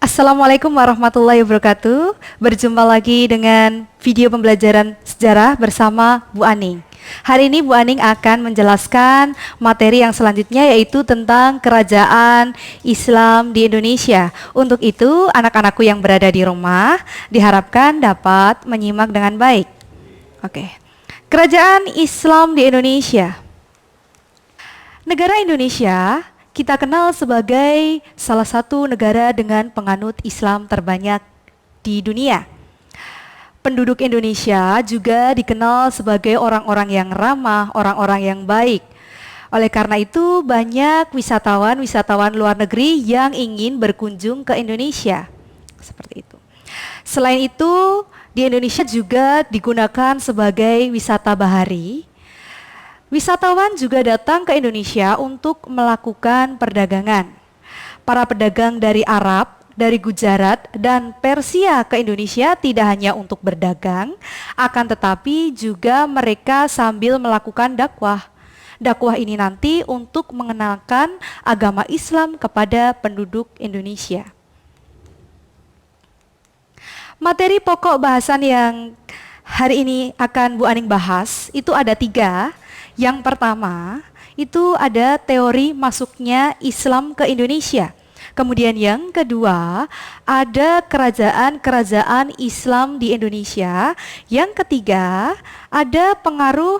Assalamualaikum warahmatullahi wabarakatuh. Berjumpa lagi dengan video pembelajaran sejarah bersama Bu Aning. Hari ini Bu Aning akan menjelaskan materi yang selanjutnya, yaitu tentang kerajaan Islam di Indonesia. Untuk itu, anak-anakku yang berada di rumah diharapkan dapat menyimak dengan baik. Oke. Kerajaan Islam di Indonesia. Negara Indonesia kita kenal sebagai salah satu negara dengan penganut Islam terbanyak di dunia. Penduduk Indonesia juga dikenal sebagai orang-orang yang ramah, orang-orang yang baik. Oleh karena itu, banyak wisatawan luar negeri yang ingin berkunjung ke Indonesia. Seperti itu. Selain itu, di Indonesia juga digunakan sebagai wisata bahari. Wisatawan juga datang ke Indonesia untuk melakukan perdagangan. Para pedagang dari Arab, dari Gujarat dan Persia ke Indonesia tidak hanya untuk berdagang, akan tetapi juga mereka sambil melakukan dakwah. Dakwah ini nanti untuk mengenalkan agama Islam kepada penduduk Indonesia. Materi pokok bahasan yang hari ini akan Bu Aning bahas itu ada 3. Yang pertama itu ada teori masuknya Islam ke Indonesia. Kemudian yang kedua, ada kerajaan-kerajaan Islam di Indonesia. Yang ketiga, ada pengaruh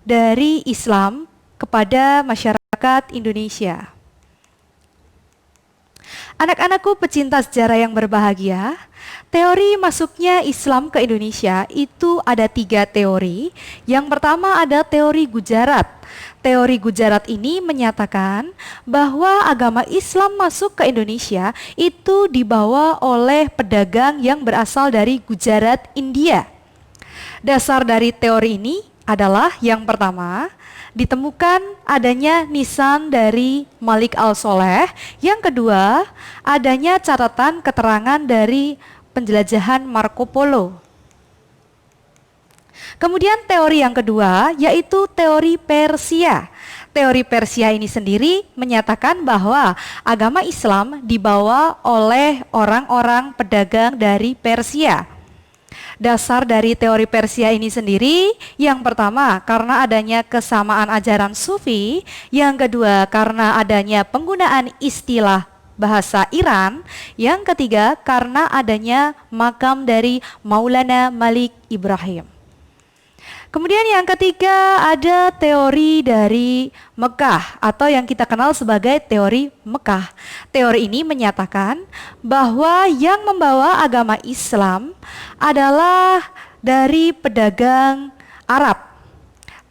dari Islam kepada masyarakat Indonesia. Anak-anakku pecinta sejarah yang berbahagia, teori masuknya Islam ke Indonesia itu ada 3 teori. Yang pertama ada teori Gujarat. Teori Gujarat ini menyatakan bahwa agama Islam masuk ke Indonesia itu dibawa oleh pedagang yang berasal dari Gujarat, India. Dasar dari teori ini adalah yang pertama, ditemukan adanya nisan dari Malik al-Soleh. Yang kedua, adanya catatan keterangan dari penjelajahan Marco Polo. Kemudian teori yang kedua yaitu teori Persia. Teori Persia ini sendiri menyatakan bahwa agama Islam dibawa oleh orang-orang pedagang dari Persia. Dasar dari teori Persia ini sendiri, yang pertama karena adanya kesamaan ajaran Sufi, yang kedua karena adanya penggunaan istilah bahasa Iran, yang ketiga karena adanya makam dari Maulana Malik Ibrahim. Kemudian yang ketiga ada teori dari Mekah atau yang kita kenal sebagai teori Mekah. Teori ini menyatakan bahwa yang membawa agama Islam adalah dari pedagang Arab.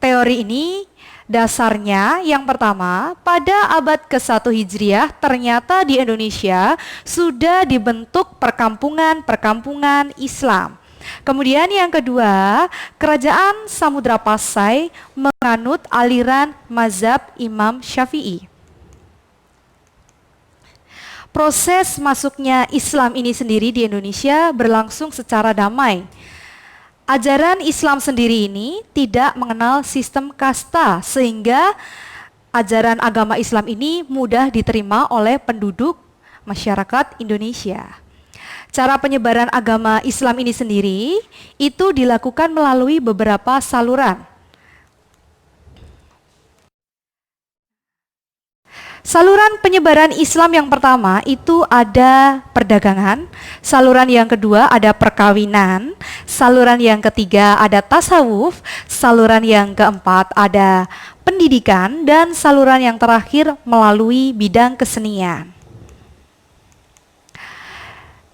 Teori ini dasarnya yang pertama, pada abad ke-1 Hijriah ternyata di Indonesia sudah dibentuk perkampungan-perkampungan Islam. Kemudian yang kedua, kerajaan Samudra Pasai menganut aliran mazhab Imam Syafi'i. Proses masuknya Islam ini sendiri di Indonesia berlangsung secara damai. Ajaran Islam sendiri ini tidak mengenal sistem kasta, sehingga ajaran agama Islam ini mudah diterima oleh penduduk masyarakat Indonesia. Cara penyebaran agama Islam ini sendiri itu dilakukan melalui beberapa saluran. Saluran penyebaran Islam yang pertama itu ada perdagangan, saluran yang kedua ada perkawinan, saluran yang ketiga ada tasawuf, saluran yang keempat ada pendidikan, dan saluran yang terakhir melalui bidang kesenian.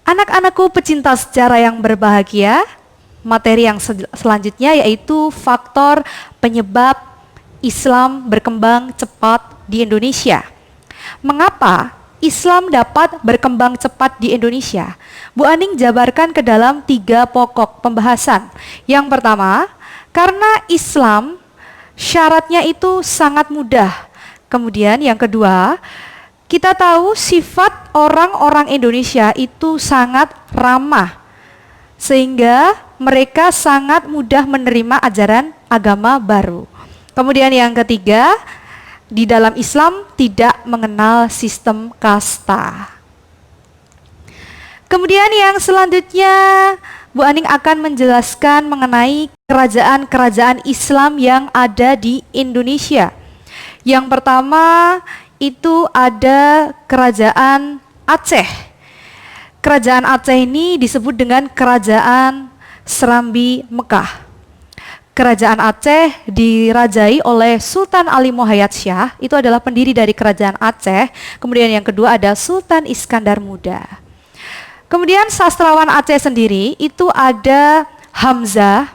Anak-anakku pecinta sejarah yang berbahagia, materi yang selanjutnya yaitu faktor penyebab Islam berkembang cepat di Indonesia. Mengapa Islam dapat berkembang cepat di Indonesia? Bu Aning jabarkan ke dalam 3 pokok pembahasan. Yang pertama, karena Islam syaratnya itu sangat mudah. Kemudian yang kedua, kita tahu sifat orang-orang Indonesia itu sangat ramah, sehingga mereka sangat mudah menerima ajaran agama baru. Kemudian yang ketiga, di dalam Islam tidak mengenal sistem kasta. Kemudian yang selanjutnya Bu Aning akan menjelaskan mengenai kerajaan-kerajaan Islam yang ada di Indonesia. Yang pertama itu ada Kerajaan Aceh. Kerajaan Aceh ini disebut dengan Kerajaan Serambi Mekah. Kerajaan Aceh dirajai oleh Sultan Ali Mohayat Shah, itu adalah pendiri dari Kerajaan Aceh. Kemudian yang kedua ada Sultan Iskandar Muda. Kemudian sastrawan Aceh sendiri itu ada Hamzah,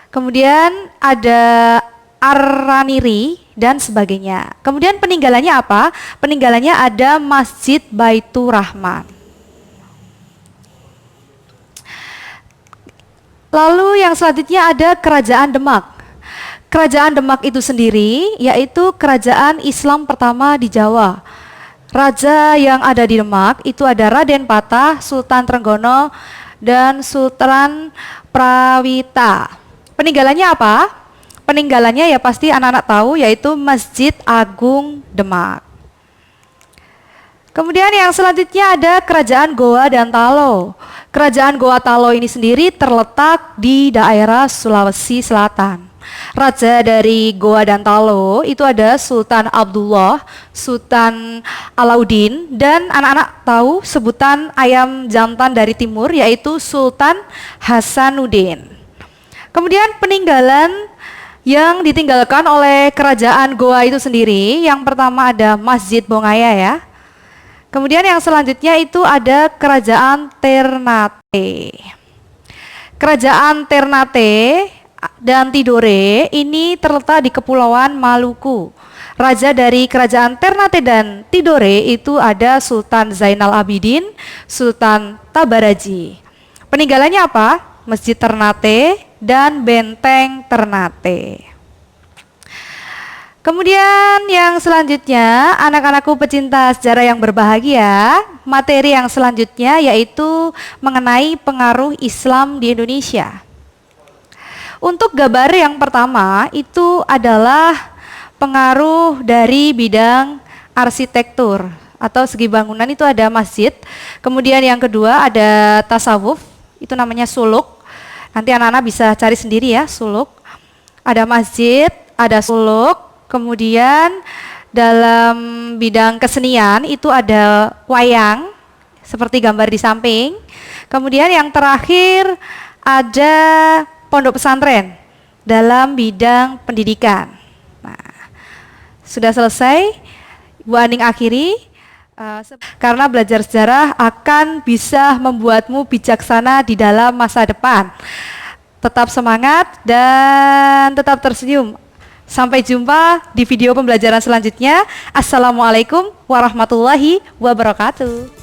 kemudian ada Ar-Raniri dan sebagainya. Kemudian peninggalannya apa? Peninggalannya ada Masjid Baitur Rahman. Lalu yang selanjutnya ada Kerajaan Demak. Kerajaan Demak itu sendiri yaitu kerajaan Islam pertama di Jawa. Raja yang ada di Demak itu ada Raden Patah, Sultan Trenggono, dan Sultan Prawita. Peninggalannya apa? Peninggalannya ya pasti anak-anak tahu, yaitu Masjid Agung Demak. Kemudian yang selanjutnya ada Kerajaan Goa dan Talo. Kerajaan Goa Talo ini sendiri terletak di daerah Sulawesi Selatan. Raja dari Goa dan Talo itu ada Sultan Abdullah, Sultan Alauddin, dan anak-anak tahu sebutan ayam jantan dari timur yaitu Sultan Hasanuddin. Kemudian peninggalan yang ditinggalkan oleh kerajaan Goa itu sendiri, yang pertama ada Masjid Bongaya ya. Kemudian yang selanjutnya itu ada Kerajaan Ternate. Kerajaan Ternate dan Tidore ini terletak di Kepulauan Maluku. Raja dari Kerajaan Ternate dan Tidore itu ada Sultan Zainal Abidin, Sultan Tabaraji. Peninggalannya apa? Masjid Ternate dan Benteng Ternate. Kemudian yang selanjutnya, anak-anakku pecinta sejarah yang berbahagia, materi yang selanjutnya yaitu mengenai pengaruh Islam di Indonesia. Untuk gambar yang pertama itu adalah pengaruh dari bidang arsitektur atau segi bangunan, itu ada masjid. Kemudian yang kedua ada tasawuf, itu namanya suluk. Nanti anak-anak bisa cari sendiri ya, suluk. Ada masjid, ada suluk. Kemudian dalam bidang kesenian itu ada wayang, seperti gambar di samping. Kemudian yang terakhir ada pondok pesantren dalam bidang pendidikan. Nah, sudah selesai, Bu Aning akhiri, karena belajar sejarah akan bisa membuatmu bijaksana di dalam masa depan. Tetap semangat dan tetap tersenyum. Sampai jumpa di video pembelajaran selanjutnya. Assalamualaikum warahmatullahi wabarakatuh.